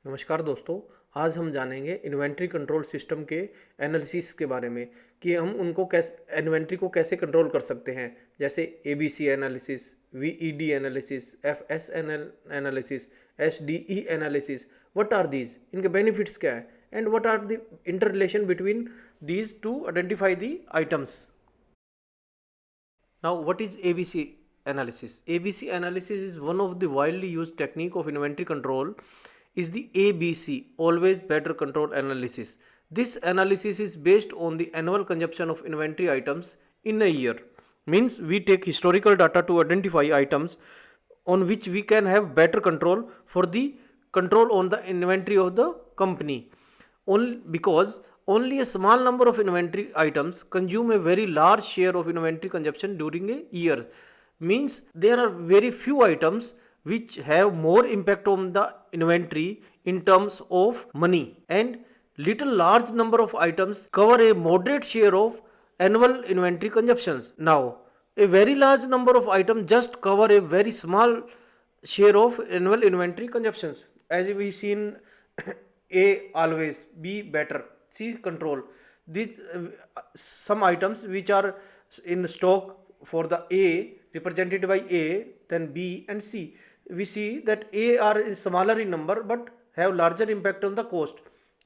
नमस्कार दोस्तों। आज हम जानेंगे इन्वेंट्री कंट्रोल सिस्टम के एनालिसिस के बारे में कि हम उनको कैसे इन्वेंट्री को कैसे कंट्रोल कर सकते हैं। जैसे ABC analysis, VED analysis, FSNL analysis, SDE analysis. What are these, इनके बेनिफिट्स क्या है and what are the interrelation between these to identify the items. Now, what is ABC analysis? ABC analysis is one of the widely used technique of inventory control. Is the ABC, always better control analysis. This analysis is based on the annual consumption of inventory items in a year. Means we take historical data to identify items on which we can have better control for the control on the inventory of the company. Only because only a small number of inventory items consume a very large share of inventory consumption during a year. Means there are very few items which have more impact on the inventory in terms of money, and little large number of items cover a moderate share of annual inventory consumptions. Now a very large number of items just cover a very small share of annual inventory consumptions. As we seen, A always, B better, C control. These some items which are in stock for the A represented by A, then B and C. We see that A are smaller in number but have larger impact on the cost.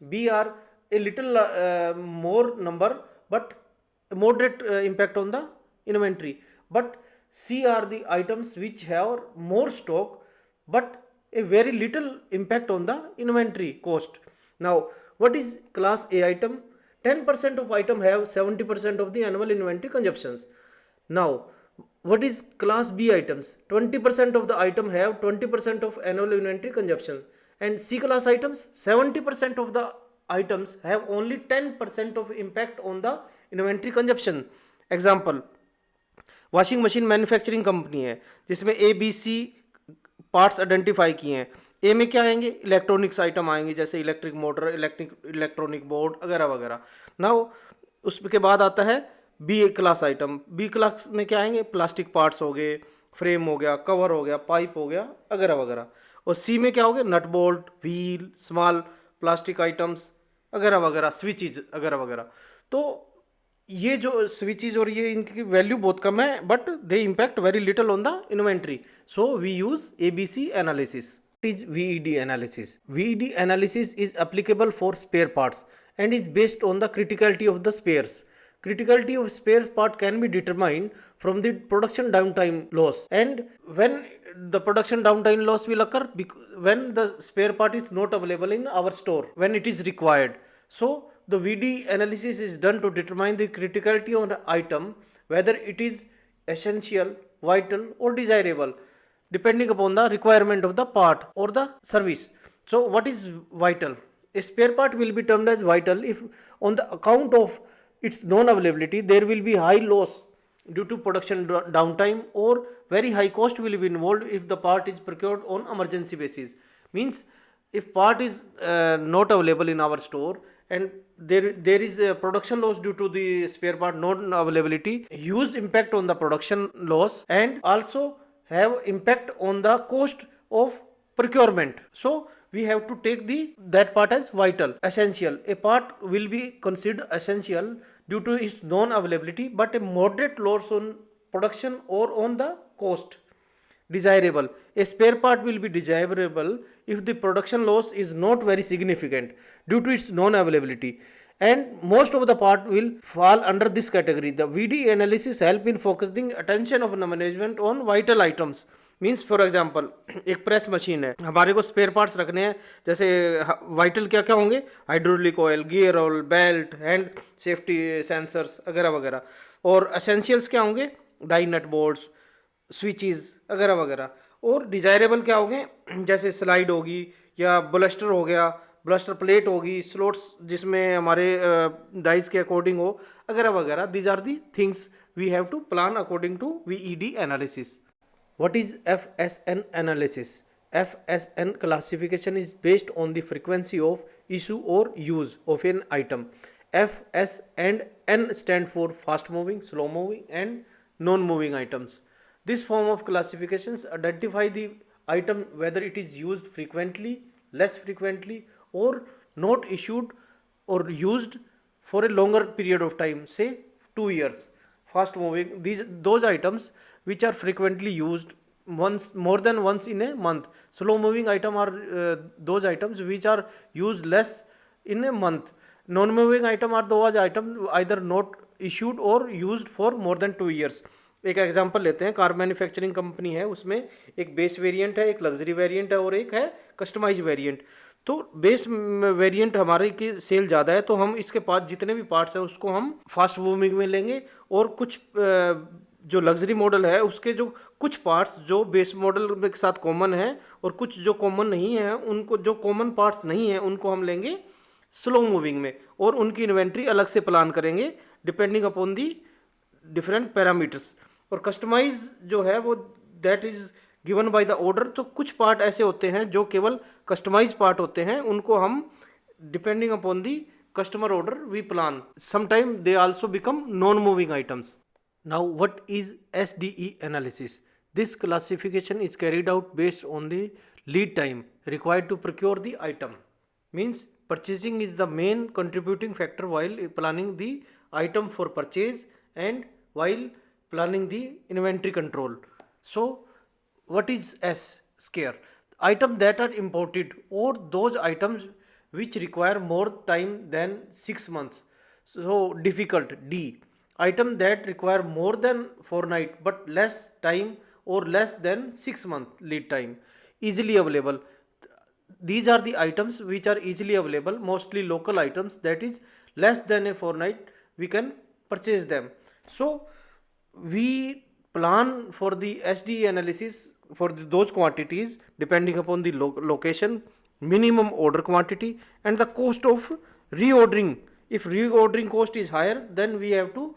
B are a little more number but moderate impact on the inventory. But C are the items which have more stock but a very little impact on the inventory cost. Now, what is class A item? 10% of item have 70% of the annual inventory consumptions. Now, what is class B items? 20% of the item have 20% of annual inventory consumption. And C class items, 70% of the items have only 10% of impact on the inventory consumption. Example, washing machine manufacturing company है जिसमें A B C parts identify किए हैं। ए में क्या आएंगे? Electronics item आएंगे जैसे electric motor, electronic board वगैरह वगैरह। ना उसके बाद आता है B class item. B class में क्या आएंगे? प्लास्टिक पार्ट्स हो गए, फ्रेम हो गया, कवर हो गया, पाइप हो गया वगैरह वगैरह। और सी में क्या हो गया? Nut bolt, wheel, small plastic items वगैरह वगैरह, स्विचेज वगैरह वगैरह। तो ये जो स्विचेज और ये इनकी वैल्यू बहुत कम है but they impact very little on the inventory. So we use ABC analysis. Is VED analysis. VED analysis is applicable for spare parts and is based on the criticality of the spares. Criticality of spare part can be determined from the production downtime loss, and when the production downtime loss will occur when the spare part is not available in our store when it is required. So the VD analysis is done to determine the criticality of the item, whether it is essential, vital or desirable, depending upon the requirement of the part or the service. So what is vital? A spare part will be termed as vital if on the account of its non availability there will be high loss due to production downtime, or very high cost will be involved if the part is procured on emergency basis. Means if part is not available in our store and there is a production loss due to the spare part non availability, huge impact on the production loss, and also have impact on the cost of procurement. So we have to take the that part as vital. Essential, a part will be considered essential due to its non availability but a moderate loss on production or on the cost. Desirable, a spare part will be desirable if the production loss is not very significant due to its non availability, and most of the part will fall under this category. The VD analysis help in focusing attention of the management on vital items. Means for example एक press machine है, हमारे को spare parts रखने हैं, जैसे vital क्या क्या होंगे? Hydraulic oil, gear oil, belt, hand safety sensors वगैरह वगैरह। और एसेंशियल्स क्या होंगे? डाई नट बोल्ट्स, स्विचेस वगैरह वगैरह। और डिजायरेबल क्या होंगे? जैसे स्लाइड होगी या ब्लस्टर हो गया, ब्लस्टर प्लेट होगी, स्लोट्स जिसमें हमारे डाइस के अकॉर्डिंग हो वगैरह वगैरह। These are the things we have to plan according to VED analysis. What is FSN analysis? FSN classification is based on the frequency of issue or use of an item. F, S and N stand for fast moving, slow moving and non moving items. This form of classifications identify the item whether it is used frequently, less frequently, or not issued or used for a longer period of time, say 2 years. Fast moving, those items which are frequently used once, more than once in a month. Slow moving item are those items which are used less in a month. Non moving item are those items either not issued or used for more than 2 years. एक example लेते हैं, car manufacturing company है, उसमें एक base variant है, एक luxury variant है और एक है कस्टमाइज वेरिएंट. तो बेस वेरिएंट हमारे की सेल ज़्यादा है, तो हम इसके पास जितने भी पार्ट्स हैं उसको हम फास्ट मूविंग में लेंगे, और कुछ जो लग्जरी मॉडल है उसके जो कुछ पार्ट्स जो बेस मॉडल के साथ कॉमन है और कुछ जो कॉमन नहीं है, उनको जो कॉमन पार्ट्स नहीं है उनको हम लेंगे स्लो मूविंग में, और उनकी इन्वेंट्री अलग से प्लान करेंगे depending upon the different parameters. और कस्टमाइज जो है वो that is given by the order. तो कुछ पार्ट ऐसे होते हैं जो केवल कस्टमाइज पार्ट होते हैं, उनको हम depending upon the customer order we plan. Sometime they also become non moving items. Now what is SDE analysis? This classification is carried out based on the lead time required to procure the item. Means purchasing is the main contributing factor while planning the item for purchase and while planning the inventory control. So what is S? Scare. Items that are imported or those items which require more time than 6 months. So difficult. D. Items that require more than fortnight but less time or less than 6 month lead time. Easily available. These are the items which are easily available, mostly local items, that is less than a fortnight we can purchase them. So we plan for the SDE analysis for those quantities depending upon the location, minimum order quantity, and the cost of reordering. If reordering cost is higher, then we have to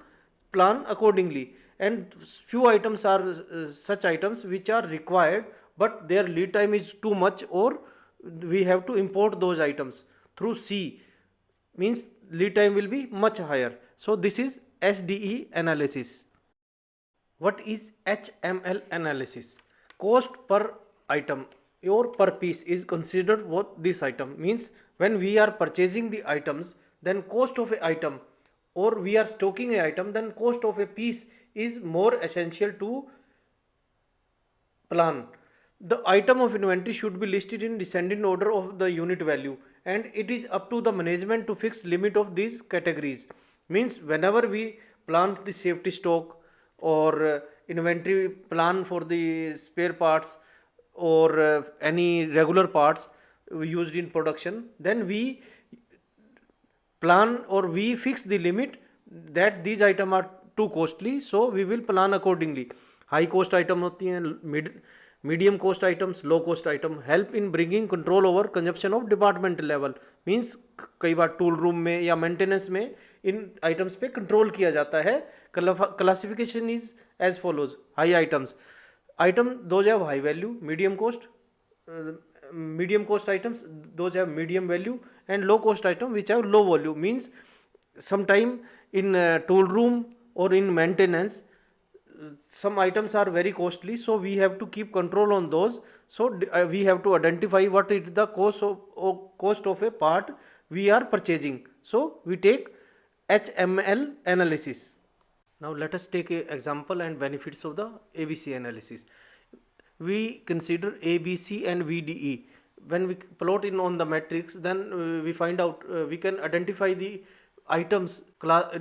plan accordingly. And few items are such items which are required but their lead time is too much, or we have to import those items through sea, means lead time will be much higher. So this is SDE analysis. What is HML analysis? Cost per item or per piece is considered what this item means. When we are purchasing the items, then cost of a item, or we are stocking a item, then cost of a piece is more essential to plan. The item of inventory should be listed in descending order of the unit value, and it is up to the management to fix limit of these categories. Means whenever we plan the safety stock or inventory plan for the spare parts or any regular parts used in production, then we plan or we fix the limit that these items are too costly, so we will plan accordingly. High cost item होती हैं, medium cost items, low cost item help in bringing control over consumption of departmental level. Means कई बार tool room में या maintenance में इन items पे control किया जाता है. Classification is as follows. High items, item those have high value. Medium cost, medium cost items those have medium value, and low cost item which have low value. Means sometime in tool room or in maintenance some items are very costly, so we have to keep control on those. So we have to identify what is the cost of a part we are purchasing. So we take HML analysis. Now let us take an example and benefits of the ABC analysis. We consider ABC and VDE. When we plot in on the matrix, then we find out, we can identify the items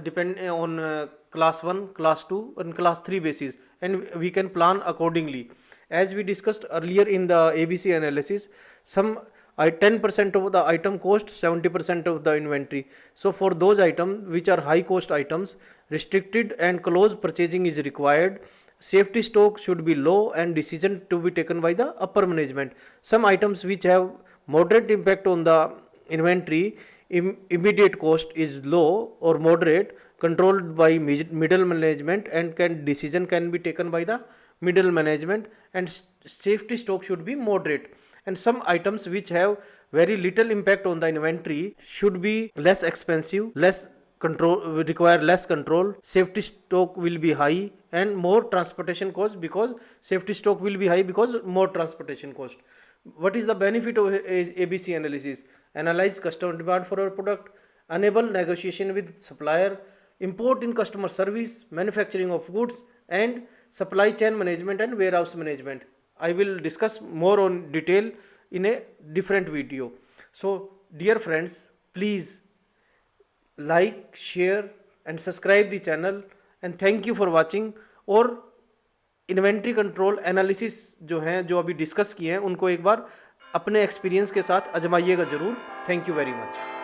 depend on class 1, class 2 and class 3 basis, and we can plan accordingly. As we discussed earlier in the ABC analysis, some 10% of the item cost 70% of the inventory. So for those items which are high cost items, restricted and close purchasing is required. Safety stock should be low and decision to be taken by the upper management. Some items which have moderate impact on the inventory, immediate cost is low or moderate, controlled by middle management, and decision can be taken by the middle management, and safety stock should be moderate. And some items which have very little impact on the inventory should be less expensive, less control, require less control, safety stock will be high, and more transportation cost, because safety stock will be high because more transportation cost. What is the benefit of ABC analysis? Analyze customer demand for our product, enable negotiation with supplier, import in customer service, manufacturing of goods, and supply chain management and warehouse management. I will discuss more on detail in a different video. So dear friends, please like, share and subscribe the channel, and thank you for watching. और inventory control analysis जो हैं, जो अभी discuss किए हैं, उनको एक बार अपने एक्सपीरियंस के साथ आजमाइएगा ज़रूर. Thank you very much.